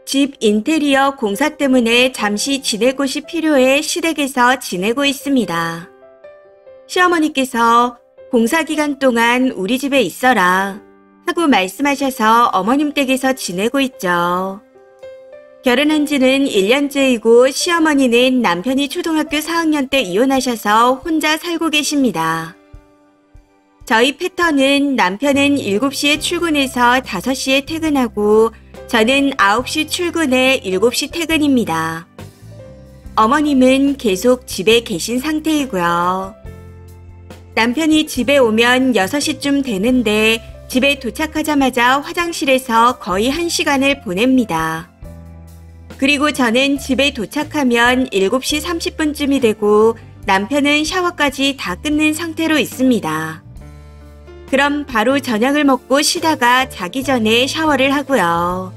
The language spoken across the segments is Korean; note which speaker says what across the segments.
Speaker 1: 집 인테리어 공사 때문에 잠시 지낼 곳이 필요해 시댁에서 지내고 있습니다. 시어머니께서 공사 기간 동안 우리 집에 있어라 하고 말씀하셔서 어머님 댁에서 지내고 있죠. 결혼한 지는 1년째이고 시어머니는 남편이 초등학교 4학년 때 이혼하셔서 혼자 살고 계십니다. 저희 패턴은 남편은 7시에 출근해서 5시에 퇴근하고 저는 9시 출근해 7시 퇴근입니다. 어머님은 계속 집에 계신 상태이고요. 남편이 집에 오면 6시쯤 되는데 집에 도착하자마자 화장실에서 거의 1시간을 보냅니다. 그리고 저는 집에 도착하면 7시 30분쯤이 되고 남편은 샤워까지 다 끝낸 상태로 있습니다. 그럼 바로 저녁을 먹고 쉬다가 자기 전에 샤워를 하고요.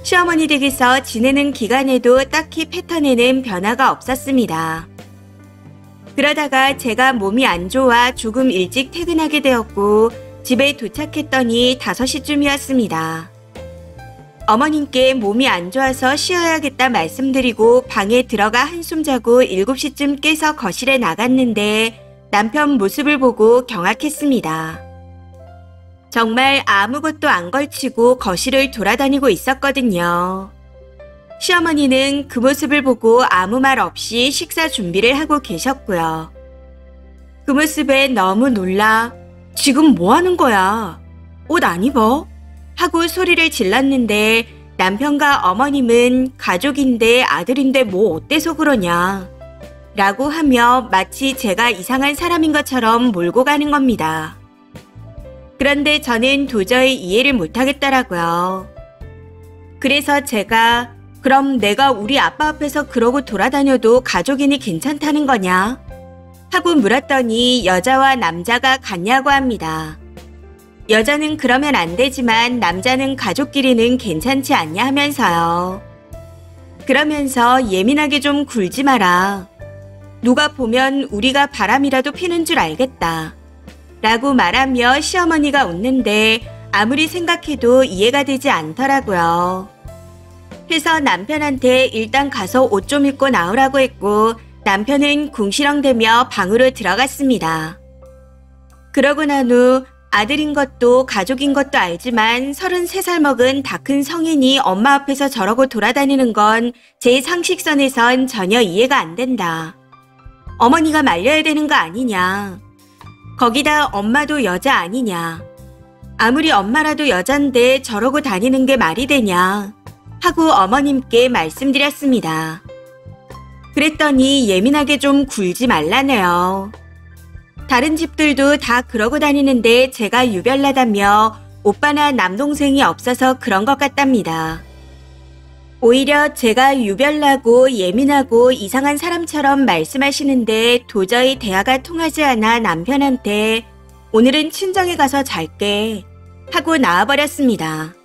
Speaker 1: 시어머니 댁에서 지내는 기간에도 딱히 패턴에는 변화가 없었습니다. 그러다가 제가 몸이 안 좋아 조금 일찍 퇴근하게 되었고 집에 도착했더니 5시쯤이었습니다. 어머님께 몸이 안 좋아서 쉬어야겠다 말씀드리고 방에 들어가 한숨 자고 7시쯤 깨서 거실에 나갔는데 남편 모습을 보고 경악했습니다. 정말 아무것도 안 걸치고 거실을 돌아다니고 있었거든요. 시어머니는 그 모습을 보고 아무 말 없이 식사 준비를 하고 계셨고요. 그 모습에 너무 놀라 지금 뭐 하는 거야? 옷 안 입어? 하고 소리를 질렀는데 남편과 어머님은 가족인데 아들인데 뭐 어때서 그러냐 라고 하며 마치 제가 이상한 사람인 것처럼 몰고 가는 겁니다. 그런데 저는 도저히 이해를 못하겠더라고요. 그래서 제가 그럼 내가 우리 아빠 앞에서 그러고 돌아다녀도 가족이니 괜찮다는 거냐? 하고 물었더니 여자와 남자가 같냐고 합니다. 여자는 그러면 안 되지만 남자는 가족끼리는 괜찮지 않냐 하면서요. 그러면서 예민하게 좀 굴지 마라. 누가 보면 우리가 바람이라도 피는 줄 알겠다. 라고 말하며 시어머니가 웃는데 아무리 생각해도 이해가 되지 않더라고요. 그래서 남편한테 일단 가서 옷 좀 입고 나오라고 했고 남편은 궁시렁대며 방으로 들어갔습니다. 그러고 난 후 아들인 것도 가족인 것도 알지만 33살 먹은 다 큰 성인이 엄마 앞에서 저러고 돌아다니는 건 제 상식선에선 전혀 이해가 안 된다. 어머니가 말려야 되는 거 아니냐. 거기다 엄마도 여자 아니냐. 아무리 엄마라도 여잔데 저러고 다니는 게 말이 되냐. 하고 어머님께 말씀드렸습니다. 그랬더니 예민하게 좀 굴지 말라네요. 다른 집들도 다 그러고 다니는데 제가 유별나다며 오빠나 남동생이 없어서 그런 것 같답니다. 오히려 제가 유별나고 예민하고 이상한 사람처럼 말씀하시는데 도저히 대화가 통하지 않아 남편한테 오늘은 친정에 가서 잘게 하고 나와버렸습니다.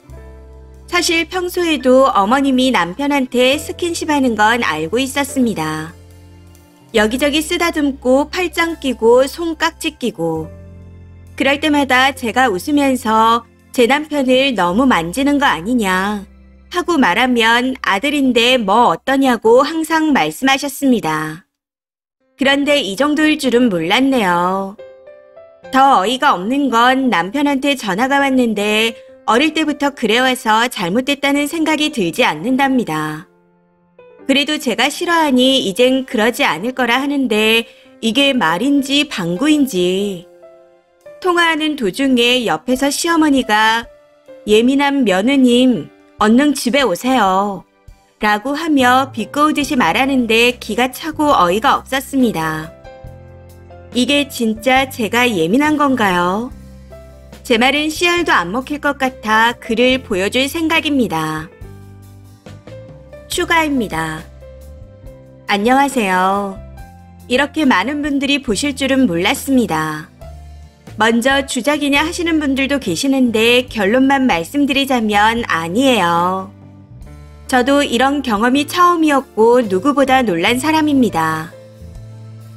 Speaker 1: 사실 평소에도 어머님이 남편한테 스킨십 하는 건 알고 있었습니다. 여기저기 쓰다듬고 팔짱 끼고 손깍지 끼고 그럴 때마다 제가 웃으면서 제 남편을 너무 만지는 거 아니냐 하고 말하면 아들인데 뭐 어떠냐고 항상 말씀하셨습니다. 그런데 이 정도일 줄은 몰랐네요. 더 어이가 없는 건 남편한테 전화가 왔는데 어릴 때부터 그래와서 잘못됐다는 생각이 들지 않는답니다. 그래도 제가 싫어하니 이젠 그러지 않을 거라 하는데 이게 말인지 방구인지. 통화하는 도중에 옆에서 시어머니가 예민한 며느님 얼른 집에 오세요 라고 하며 비꼬우듯이 말하는데 기가 차고 어이가 없었습니다. 이게 진짜 제가 예민한 건가요? 제 말은 씨알도 안 먹힐 것 같아 글을 보여줄 생각입니다. 추가입니다. 안녕하세요. 이렇게 많은 분들이 보실 줄은 몰랐습니다. 먼저 주작이냐 하시는 분들도 계시는데 결론만 말씀드리자면 아니에요. 저도 이런 경험이 처음이었고 누구보다 놀란 사람입니다.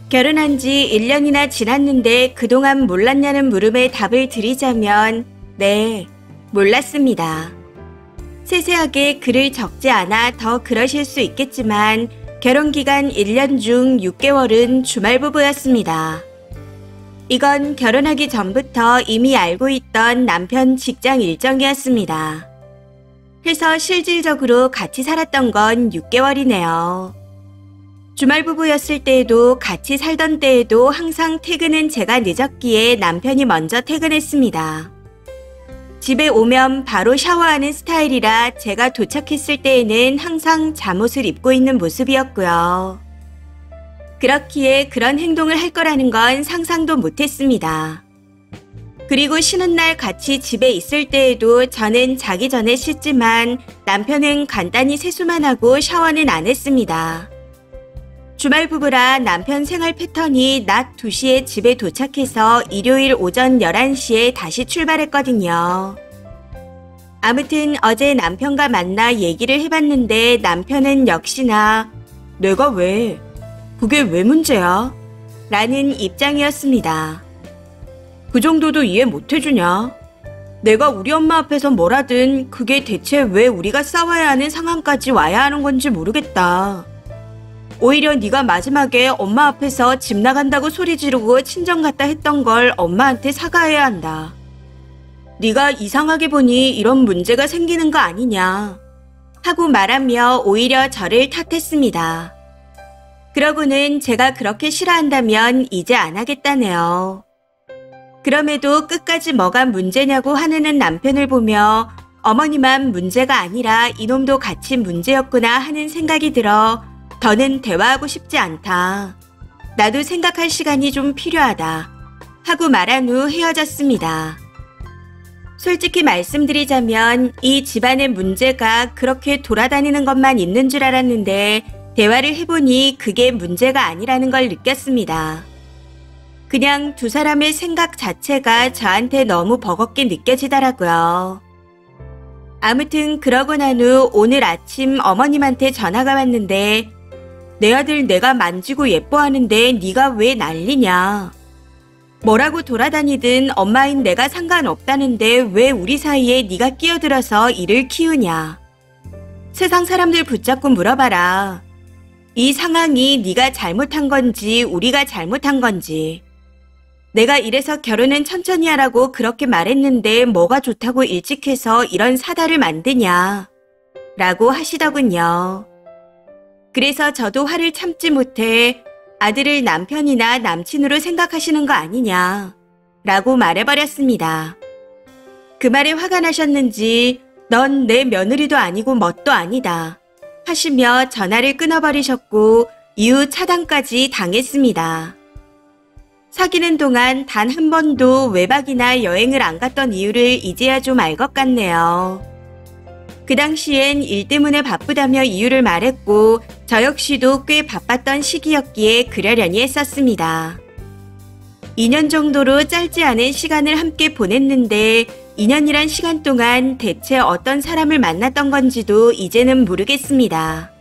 Speaker 1: 결혼한 지 1년이나 지났는데 그동안 몰랐냐는 물음에 답을 드리자면 네, 몰랐습니다. 세세하게 글을 적지 않아 더 그러실 수 있겠지만 결혼기간 1년 중 6개월은 주말부부였습니다. 이건 결혼하기 전부터 이미 알고 있던 남편 직장 일정이었습니다. 해서 실질적으로 같이 살았던 건 6개월이네요. 주말부부였을 때에도 같이 살던 때에도 항상 퇴근은 제가 늦었기에 남편이 먼저 퇴근했습니다. 집에 오면 바로 샤워하는 스타일이라 제가 도착했을 때에는 항상 잠옷을 입고 있는 모습이었고요. 그렇기에 그런 행동을 할 거라는 건 상상도 못했습니다. 그리고 쉬는 날 같이 집에 있을 때에도 저는 자기 전에 씻지만 남편은 간단히 세수만 하고 샤워는 안 했습니다. 주말 부부라 남편 생활 패턴이 낮 2시에 집에 도착해서 일요일 오전 11시에 다시 출발했거든요. 아무튼 어제 남편과 만나 얘기를 해봤는데 남편은 역시나 내가 왜? 그게 왜 문제야? 라는 입장이었습니다. 그 정도도 이해 못 해주냐? 내가 우리 엄마 앞에서 뭐라든 그게 대체 왜 우리가 싸워야 하는 상황까지 와야 하는 건지 모르겠다. 오히려 네가 마지막에 엄마 앞에서 집 나간다고 소리 지르고 친정 갔다 했던 걸 엄마한테 사과해야 한다. 네가 이상하게 보니 이런 문제가 생기는 거 아니냐 하고 말하며 오히려 저를 탓했습니다. 그러고는 제가 그렇게 싫어한다면 이제 안 하겠다네요. 그럼에도 끝까지 뭐가 문제냐고 화내는 남편을 보며 어머니만 문제가 아니라 이놈도 같이 문제였구나 하는 생각이 들어 더는 대화하고 싶지 않다. 나도 생각할 시간이 좀 필요하다. 하고 말한 후 헤어졌습니다. 솔직히 말씀드리자면 이 집안의 문제가 그렇게 돌아다니는 것만 있는 줄 알았는데 대화를 해보니 그게 문제가 아니라는 걸 느꼈습니다. 그냥 두 사람의 생각 자체가 저한테 너무 버겁게 느껴지더라고요. 아무튼 그러고 난 후 오늘 아침 어머님한테 전화가 왔는데 내 아들 내가 만지고 예뻐하는데 네가 왜 난리냐. 뭐라고 돌아다니든 엄마인 내가 상관없다는데 왜 우리 사이에 네가 끼어들어서 이를 키우냐. 세상 사람들 붙잡고 물어봐라. 이 상황이 네가 잘못한 건지 우리가 잘못한 건지. 내가 이래서 결혼은 천천히 하라고 그렇게 말했는데 뭐가 좋다고 일찍 해서 이런 사달을 만드냐. 라고 하시더군요. 그래서 저도 화를 참지 못해 아들을 남편이나 남친으로 생각하시는 거 아니냐 라고 말해버렸습니다. 그 말에 화가 나셨는지 넌 내 며느리도 아니고 뭣도 아니다 하시며 전화를 끊어버리셨고 이후 차단까지 당했습니다. 사귀는 동안 단 한 번도 외박이나 여행을 안 갔던 이유를 이제야 좀 알 것 같네요. 그 당시엔 일 때문에 바쁘다며 이유를 말했고 저 역시도 꽤 바빴던 시기였기에 그러려니 했었습니다. 2년 정도로 짧지 않은 시간을 함께 보냈는데 2년이란 시간 동안 대체 어떤 사람을 만났던 건지도 이제는 모르겠습니다.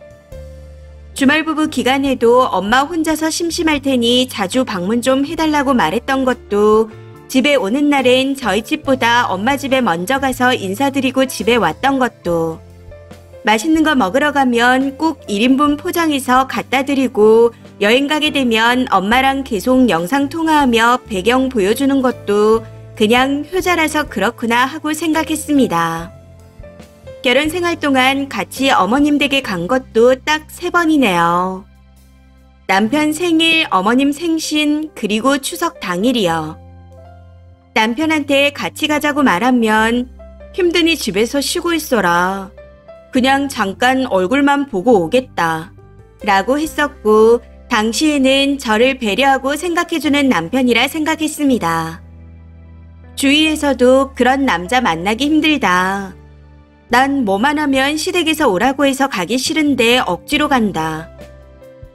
Speaker 1: 주말부부 기간에도 엄마 혼자서 심심할 테니 자주 방문 좀 해달라고 말했던 것도 집에 오는 날엔 저희 집보다 엄마 집에 먼저 가서 인사드리고 집에 왔던 것도 맛있는 거 먹으러 가면 꼭 1인분 포장해서 갖다 드리고 여행 가게 되면 엄마랑 계속 영상통화하며 배경 보여주는 것도 그냥 효자라서 그렇구나 하고 생각했습니다. 결혼 생활 동안 같이 어머님 댁에 간 것도 딱 3번이네요. 남편 생일, 어머님 생신, 그리고 추석 당일이요. 남편한테 같이 가자고 말하면 힘드니 집에서 쉬고 있어라. 그냥 잠깐 얼굴만 보고 오겠다. 라고 했었고 당시에는 저를 배려하고 생각해주는 남편이라 생각했습니다. 주위에서도 그런 남자 만나기 힘들다. 난 뭐만 하면 시댁에서 오라고 해서 가기 싫은데 억지로 간다.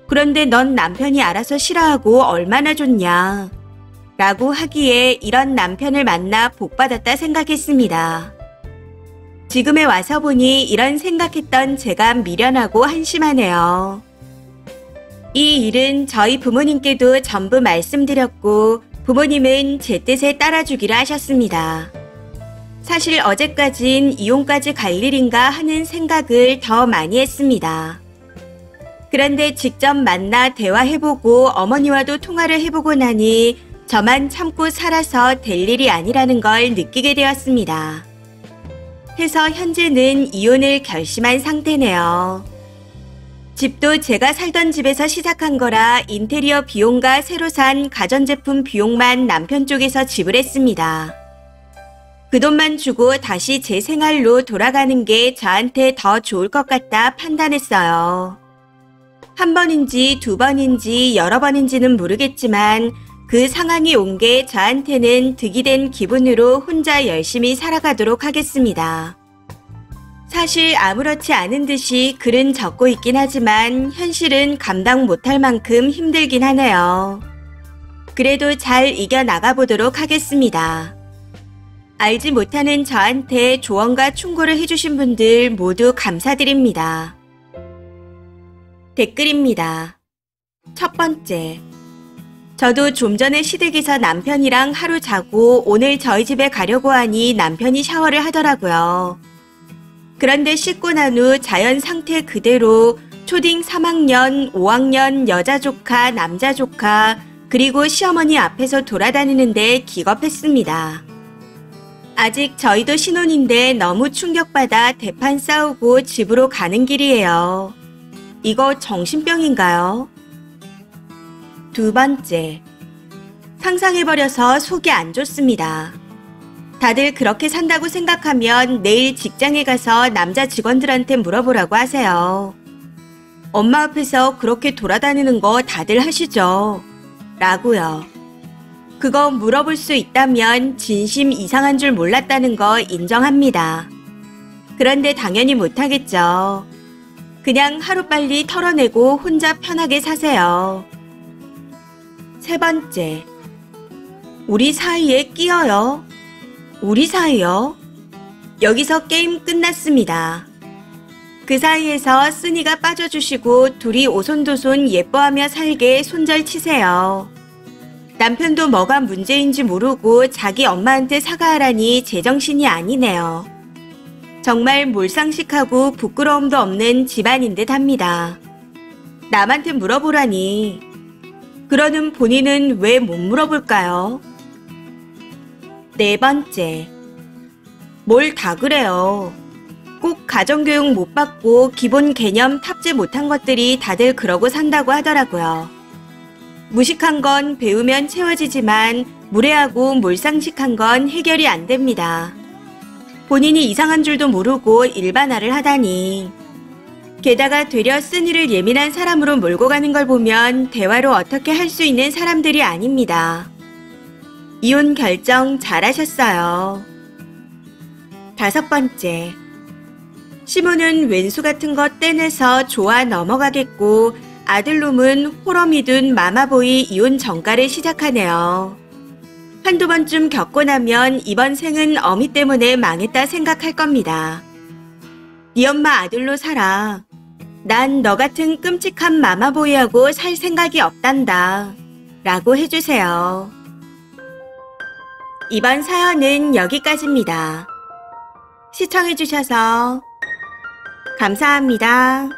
Speaker 1: 그런데 넌 남편이 알아서 싫어하고 얼마나 좋냐. 라고 하기에 이런 남편을 만나 복받았다 생각했습니다. 지금에 와서 보니 이런 생각했던 제가 미련하고 한심하네요. 이 일은 저희 부모님께도 전부 말씀드렸고 부모님은 제 뜻에 따라주기로 하셨습니다. 사실 어제까진 이혼까지 갈 일인가 하는 생각을 더 많이 했습니다. 그런데 직접 만나 대화해보고 어머니와도 통화를 해보고 나니 저만 참고 살아서 될 일이 아니라는 걸 느끼게 되었습니다. 해서 현재는 이혼을 결심한 상태네요. 집도 제가 살던 집에서 시작한 거라 인테리어 비용과 새로 산 가전제품 비용만 남편 쪽에서 지불했습니다. 그 돈만 주고 다시 제 생활로 돌아가는 게 저한테 더 좋을 것 같다 판단했어요. 한 번인지 두 번인지 여러 번인지는 모르겠지만 그 상황이 온 게 저한테는 득이 된 기분으로 혼자 열심히 살아가도록 하겠습니다. 사실 아무렇지 않은 듯이 글은 적고 있긴 하지만 현실은 감당 못할 만큼 힘들긴 하네요. 그래도 잘 이겨나가보도록 하겠습니다. 알지 못하는 저한테 조언과 충고를 해주신 분들 모두 감사드립니다. 댓글입니다. 첫 번째. 저도 좀 전에 시댁에서 남편이랑 하루 자고 오늘 저희 집에 가려고 하니 남편이 샤워를 하더라고요. 그런데 씻고 난 후 자연 상태 그대로 초딩 3학년, 5학년 여자 조카, 남자 조카, 그리고 시어머니 앞에서 돌아다니는데 기겁했습니다. 아직 저희도 신혼인데 너무 충격받아 대판 싸우고 집으로 가는 길이에요. 이거 정신병인가요? 두 번째. 상상해버려서 속이 안 좋습니다. 다들 그렇게 산다고 생각하면 내일 직장에 가서 남자 직원들한테 물어보라고 하세요. 엄마 앞에서 그렇게 돌아다니는 거 다들 하시죠? 라고요. 그거 물어볼 수 있다면 진심 이상한 줄 몰랐다는 거 인정합니다. 그런데 당연히 못하겠죠. 그냥 하루빨리 털어내고 혼자 편하게 사세요. 세 번째. 우리 사이에 끼어요. 우리 사이요? 여기서 게임 끝났습니다. 그 사이에서 쓰니가 빠져주시고 둘이 오손도손 예뻐하며 살게 손절 치세요. 남편도 뭐가 문제인지 모르고 자기 엄마한테 사과하라니 제정신이 아니네요. 정말 몰상식하고 부끄러움도 없는 집안인 듯 합니다. 남한테 물어보라니. 그러는 본인은 왜 못 물어볼까요? 네 번째. 뭘 다 그래요. 꼭 가정교육 못 받고 기본 개념 탑재 못한 것들이 다들 그러고 산다고 하더라고요. 무식한 건 배우면 채워지지만 무례하고 몰상식한 건 해결이 안 됩니다. 본인이 이상한 줄도 모르고 일반화를 하다니. 게다가 되려 쓴이를 예민한 사람으로 몰고 가는 걸 보면 대화로 어떻게 할 수 있는 사람들이 아닙니다. 이혼 결정 잘하셨어요. 다섯 번째. 시모는 왼수 같은 거 떼내서 좋아 넘어가겠고 아들놈은 호러미든 마마보이 이혼 전가를 시작하네요. 한두 번쯤 겪고 나면 이번 생은 어미 때문에 망했다 생각할 겁니다. 네 엄마 아들로 살아. 난 너 같은 끔찍한 마마보이하고 살 생각이 없단다. 라고 해주세요. 이번 사연은 여기까지입니다. 시청해주셔서 감사합니다.